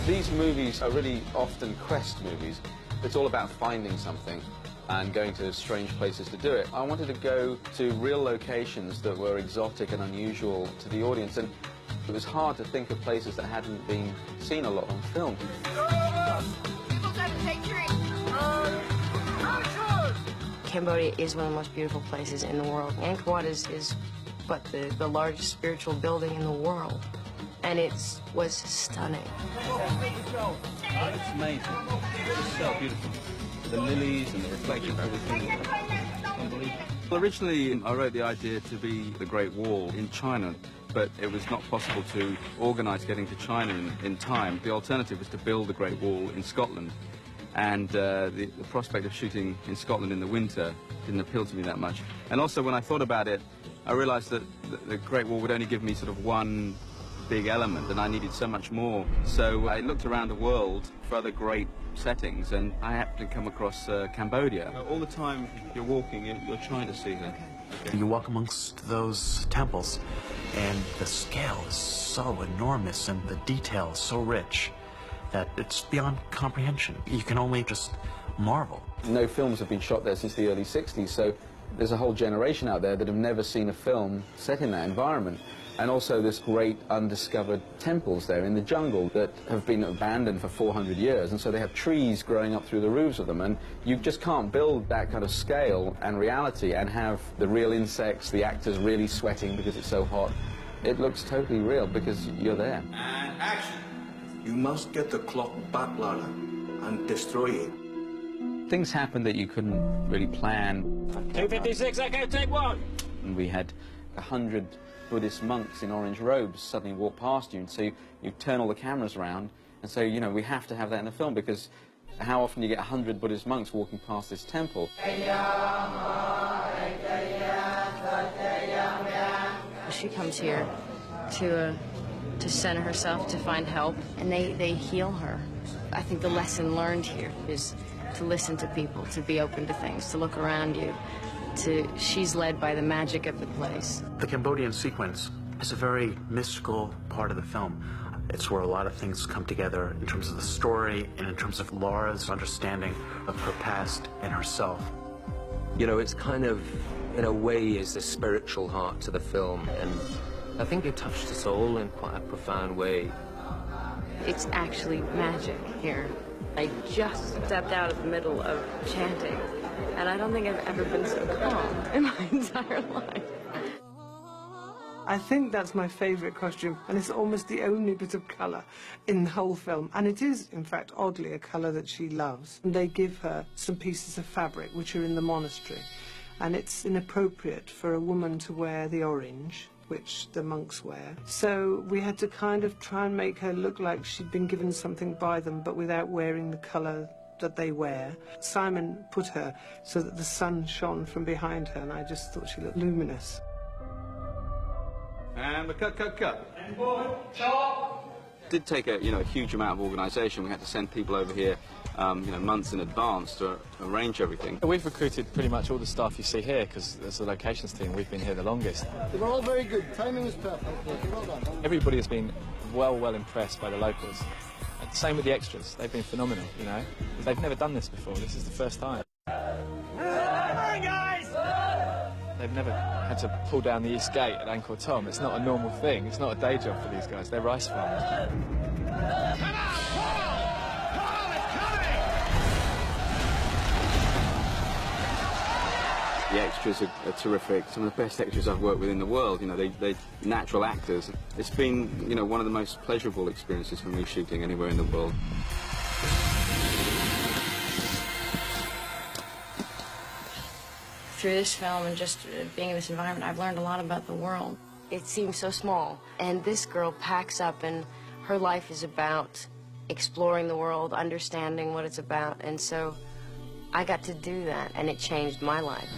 These movies are really often quest movies. It's all about finding something and going to strange places to do it. I wanted to go to real locations that were exotic and unusual to the audience, and it was hard to think of places that hadn't been seen a lot on film. Cambodia is one of the most beautiful places in the world. Angkor is what, the largest spiritual building in the world. And it was stunning. It's amazing. It's so beautiful. The lilies and the reflection of everything. Unbelievable. Well, originally, I wrote the idea to be the Great Wall in China, but it was not possible to organise getting to China in time. The alternative was to build the Great Wall in Scotland. And the prospect of shooting in Scotland in the winter didn't appeal to me that much. And also, when I thought about it, I realised that the Great Wall would only give me sort of one big element, and I needed so much more. So I looked around the world for other great settings, and I happened to come across Cambodia. All the time you're walking, you're trying to see her. You walk amongst those temples, and the scale is so enormous, and the detail is so rich that it's beyond comprehension. You can only just marvel. No films have been shot there since the early 60s, so there's a whole generation out there that have never seen a film set in that environment. And also this great undiscovered temples there in the jungle that have been abandoned for 400 years, and so they have trees growing up through the roofs of them, and you just can't build that kind of scale and reality and have the real insects, the actors really sweating because it's so hot. It looks totally real because you're there. And action! You must get the clock back, Lana, and destroy it. Things happened that you couldn't really plan. 256, echo, take one! And we had 100 Buddhist monks in orange robes suddenly walk past you, and so you turn all the cameras around and say, you know, we have to have that in the film, because how often do you get 100 Buddhist monks walking past this temple? She comes here to center herself, to find help, and they heal her. I think the lesson learned here is to listen to people, to be open to things, to look around you. She's led by the magic of the place. The Cambodian sequence is a very mystical part of the film. It's where a lot of things come together in terms of the story and in terms of Laura's understanding of her past and herself. You know, it's kind of, in a way, is the spiritual heart to the film, and I think it touched us all in quite a profound way. It's actually magic here. I just stepped out of the middle of chanting, and I don't think I've ever been so calm in my entire life. I think that's my favourite costume, and it's almost the only bit of colour in the whole film. And it is, in fact, oddly, a colour that she loves. And they give her some pieces of fabric which are in the monastery, and it's inappropriate for a woman to wear the orange, which the monks wear. So we had to kind of try and make her look like she'd been given something by them, but without wearing the colour that they wear. Simon put her so that the sun shone from behind her, and I just thought she looked luminous. And the cut. And toch. It did take a huge amount of organisation. We had to send people over here months in advance to arrange everything. We've recruited pretty much all the staff you see here because as the locations team we've been here the longest. They were all very good. Timing was perfect. Well done. Everybody has been well impressed by the locals. And same with the extras. They've been phenomenal, you know. They've never done this before. This is the first time. They've never had to pull down the East Gate at Angkor Thom. It's not a normal thing. It's not a day job for these guys. They're rice farmers. The extras are terrific. Some of the best extras I've worked with in the world. You know, they're natural actors. It's been, one of the most pleasurable experiences for me shooting anywhere in the world. Through this film and just being in this environment, I've learned a lot about the world. It seems so small, and this girl packs up, and her life is about exploring the world, understanding what it's about, and so I got to do that, and it changed my life.